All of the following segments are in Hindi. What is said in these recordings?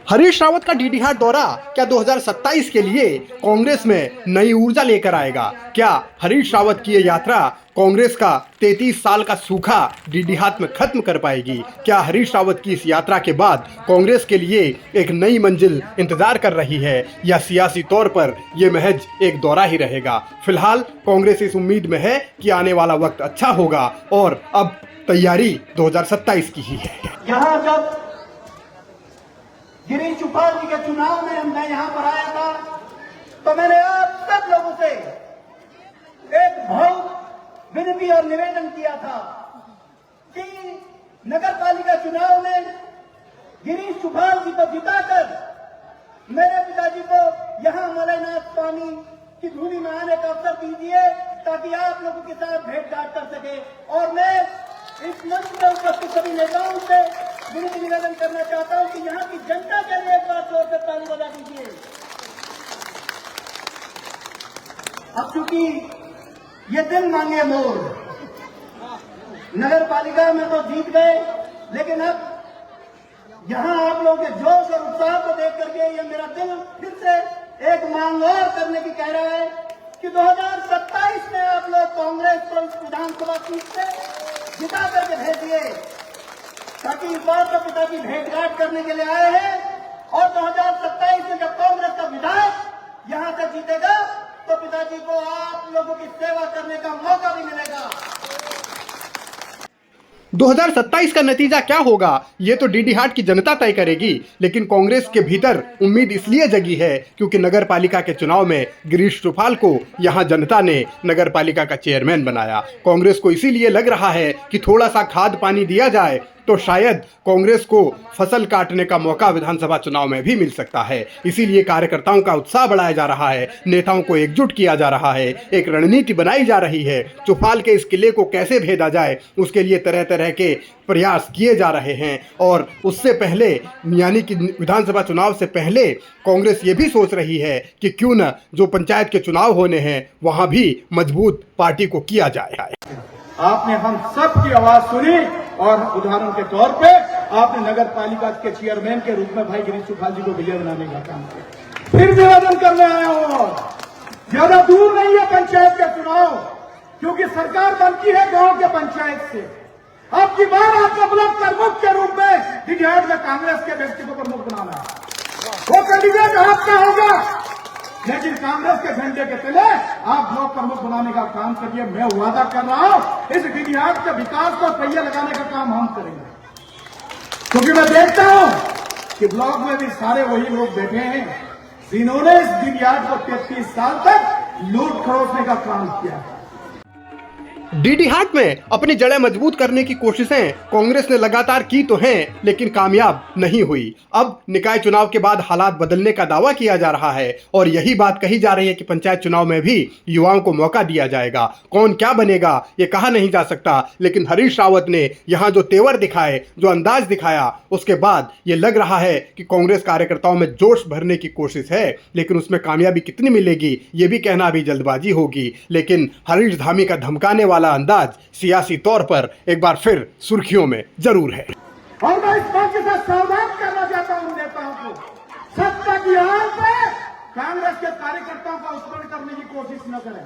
हरीश रावत का डीडीहाट दौरा क्या 2027 के लिए कांग्रेस में नई ऊर्जा लेकर आएगा? क्या हरीश रावत की ये यात्रा कांग्रेस का 33 साल का सूखा डीडीहाट में खत्म कर पाएगी? क्या हरीश रावत की इस यात्रा के बाद कांग्रेस के लिए एक नई मंजिल इंतजार कर रही है, या सियासी तौर पर यह महज एक दौरा ही रहेगा? फिलहाल कांग्रेस इस उम्मीद में है कि आने वाला वक्त अच्छा होगा और अब तैयारी 2027 की ही है। यहाँ जब गिरीश चुफाल जी के चुनाव में मैं यहाँ पर आया था तो मैंने आप सब लोगों से एक बहुत विनती और निवेदन किया था कि नगर पालिका चुनाव में गिरीश चुफाल जी को जिताकर मेरे पिताजी को यहाँ मलयनाथ स्वामी की धूनी में आने का अवसर दीजिए ताकि आप लोगों के साथ भेंट घाट कर सके। और मैं इस मंच में उपस्थित सभी नेताओं से विनती निवेदन करना चाहता हूं कि यहाँ की जनता के लिए एक बार जोर से ताली बजा दीजिए। अब चूंकि ये दिल मांगे मोर, नगर पालिका में तो जीत गए, लेकिन अब यहाँ आप लोगों के जोश और उत्साह को देख करके ये मेरा दिल फिर से एक मांग और करने की कह रहा है कि 2027 में आप लोग कांग्रेस को इस विधानसभा सीट से जिता करके भेजिए, ताकि इस बार तो पिताजी भेंट घाट करने के लिए आए हैं और 2027 में जब कांग्रेस का विधायक यहां से जीतेगा तो पिताजी को आप लोगों की सेवा करने का मौका भी मिलेगा। 2027 का नतीजा क्या होगा ये तो डीडीहाट की जनता तय करेगी, लेकिन कांग्रेस के भीतर उम्मीद इसलिए जगी है क्योंकि नगर पालिका के चुनाव में गिरीश चुफाल को यहां जनता ने नगर पालिका का चेयरमैन बनाया। कांग्रेस को इसीलिए लग रहा है कि थोड़ा सा खाद पानी दिया जाए तो शायद कांग्रेस को फसल काटने का मौका विधानसभा चुनाव में भी मिल सकता है। इसीलिए कार्यकर्ताओं का उत्साह बढ़ाया जा रहा है, नेताओं को एकजुट किया जा रहा है, एक रणनीति बनाई जा रही है। चुफाल के इस किले को कैसे भेदा जाए उसके लिए तरह तरह के प्रयास किए जा रहे हैं। और उससे पहले यानी कि विधानसभा चुनाव से पहले कांग्रेस ये भी सोच रही है कि क्यों न जो पंचायत के चुनाव होने हैं वहां भी मजबूत पार्टी को किया जाए। आपने हम सब की आवाज सुनी और उदाहरण के तौर पे आपने नगर पालिका के चेयरमैन के रूप में भाई गिरीश चुफाल जी को विजय बनाने का काम किया। फिर निवेदन करने आया हूं, ज्यादा दूर नहीं है पंचायत का चुनाव, क्योंकि सरकार बनती है गांव के पंचायत से। अब की बार आपको ब्लॉक प्रमुख के रूप में डीडीहाट में कांग्रेस के व्यक्ति को प्रमुख बनाना है। वो कैंडिडेट आपका होगा, लेकिन कांग्रेस के झंडे के तले आप ब्लॉक प्रमुख बनाने का काम करिए। मैं वादा कर रहा हूं इस डीडीहाट के विकास को पहिया लगाने का काम हम करेंगे, क्योंकि मैं देखता हूं कि ब्लॉक में भी सारे वही लोग बैठे हैं जिन्होंने इस डीडीहाट को 33 साल तक लूट खरोचने का काम किया। डीडीहाट में अपनी जड़ें मजबूत करने की कोशिशें कांग्रेस ने लगातार की तो हैं, लेकिन कामयाब नहीं हुई। अब निकाय चुनाव के बाद हालात बदलने का दावा किया जा रहा है और यही बात कही जा रही है कि पंचायत चुनाव में भी युवाओं को मौका दिया जाएगा। कौन क्या बनेगा ये कहा नहीं जा सकता, लेकिन हरीश रावत ने यहाँ जो तेवर दिखाए, जो अंदाज दिखाया, उसके बाद ये लग रहा है कि कांग्रेस कार्यकर्ताओं में जोश भरने की कोशिश है, लेकिन उसमें कामयाबी कितनी मिलेगी ये भी कहना अभी जल्दबाजी होगी। लेकिन हरीश धामी का धमकाने वाला अंदाज सियासी तौर पर एक बार फिर सुर्खियों में जरूर है। और मैं इस मंच से सावधान करना चाहता हूं नेताओं को, सत्ता की आड़ पे कांग्रेस के कार्यकर्ताओं का उत्पन्न करने की कोशिश न करें,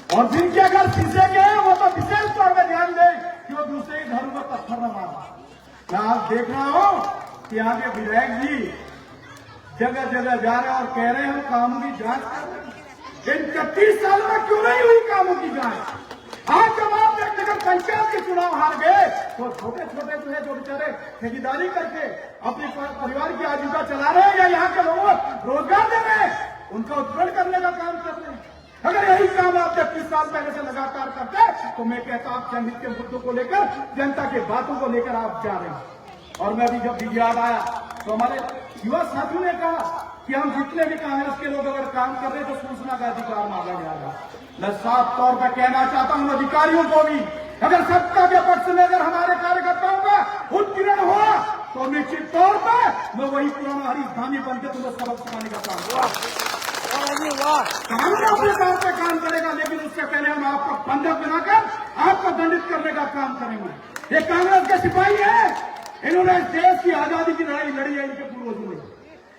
और जिनके अगर शीशे के हैं वो तो विशेष तौर पर ध्यान दें कि वो दूसरे के घरों में पत्थर न मारा। मैं आज देख रहा हूं कि यहाँ के विधायक जी जगह जगह जा रहे हैं और कह रहे हैं हम कामों की जांच कर रहे हैं। इन 33 साल में क्यों नहीं हुई कामों की जांच? आज जब आप नगर पंचायत के चुनाव हार गए तो छोटे छोटे जो है जो बेचारे ठेकेदारी करके अपने परिवार की आजीविका चला रहे हैं या यहाँ के लोगों को रोजगार दे रहे हैं, उनका उत्पन्न करने का काम कर रहे हैं। अगर यही काम आप 33 साल पहले से लगातार करते तो मैं कहता आप जनहित के मुद्दों को लेकर, जनता के बातों को लेकर आप जा रहे हैं। और मैं अभी जब डीडीहाट आया तो हमारे युवा साथियों ने कहा कि हम जितने भी कांग्रेस के लोग अगर काम कर रहे हैं तो सूचना का अधिकार मांगा जाएगा। मैं साफ तौर पर कहना चाहता हूं अधिकारियों को भी, अगर सत्ता के पक्ष में अगर हमारे कार्यकर्ताओं का उत्पीड़न हुआ तो निश्चित तौर पर मैं वही पुराना हरीश धामी बनकर तुम्हें सबक सिखाने का काम कांग्रेस अपने तौर पर काम करेगा, लेकिन उससे पहले हम आपको बंधक बनाकर आपको दंडित करने का काम करेंगे। ये कांग्रेस के सिपाही है, इन्होंने इस देश की आजादी की लड़ाई लड़ी है इनके पूर्वजों ने।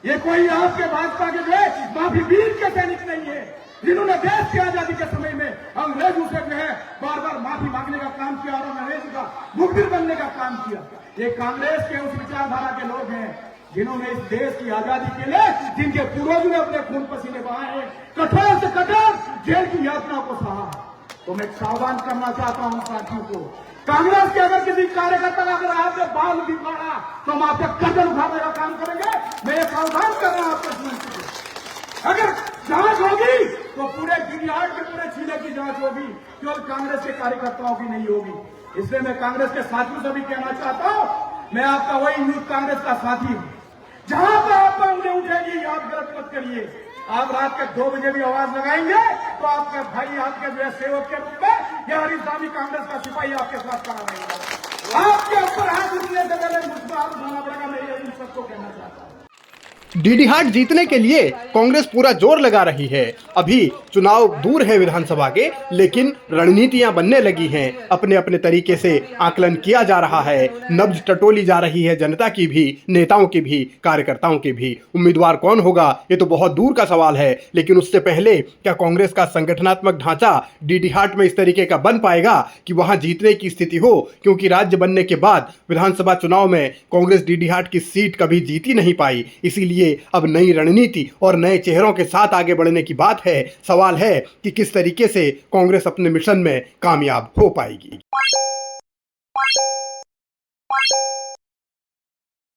ये कोई आपके भाजपा के जो है माफी वीर के सैनिक नहीं है, जिन्होंने देश की आजादी के समय में अंग्रेजों से जो है बार बार माफी मांगने का काम किया और अंग्रेजों का मुखबिर बनने का काम किया। ये कांग्रेस के उस विचारधारा के लोग हैं जिन्होंने इस देश की आजादी के लिए, जिनके पूर्वजों ने अपने खून पसीने बहाए हैं, कठोर से कठोर जेल की यातनाओं को सहा। तो मैं सावधान करना चाहता हूं साथियों को, कांग्रेस के अगर किसी कार्यकर्ता का अगर आपने बाल भी फाड़ा तो हम आपका गर्दन उठाने का काम करेंगे। मैं ये सावधान कर रहा हूं आपके मंच से। अगर जांच होगी तो पूरे गिरियाट के पूरे जिले की जांच होगी, केवल कांग्रेस के कार्यकर्ताओं की नहीं होगी। इसलिए मैं कांग्रेस के साथियों से भी कहना चाहता हूं, मैं आपका वही यूथ कांग्रेस का साथी हूं। जहां पर आपका उंगली उठेगी आप गलत मत करिए। आप रात के 2 बजे भी आवाज लगाएंगे तो आपका भाई आपके जो है सेवक के रूप में या इस्लामी कांग्रेस का सिपाही आपके साथ खड़ा रहेगा। आपके ऊपर हाथ उठने से पहले मुझको हाथ उठाना पड़ेगा। मैं ये इन सबको कहना चाहता हूं। डीडीहाट जीतने के लिए कांग्रेस पूरा जोर लगा रही है। अभी चुनाव दूर है विधानसभा के, लेकिन रणनीतियां बनने लगी हैं। अपने अपने तरीके से आकलन किया जा रहा है, नब्ज टटोली जा रही है जनता की भी, नेताओं की भी, कार्यकर्ताओं की भी। उम्मीदवार कौन होगा ये तो बहुत दूर का सवाल है, लेकिन उससे पहले क्या कांग्रेस का संगठनात्मक ढांचा डीडीहाट में इस तरीके का बन पाएगा कि वहां जीतने की स्थिति हो? क्योंकि राज्य बनने के बाद विधानसभा चुनाव में कांग्रेस डीडीहाट की सीट कभी जीती नहीं पाई। इसीलिए अब नई रणनीति और नए चेहरों के साथ आगे बढ़ने की बात है। सवाल है कि किस तरीके से कांग्रेस अपने मिशन में कामयाब हो पाएगी।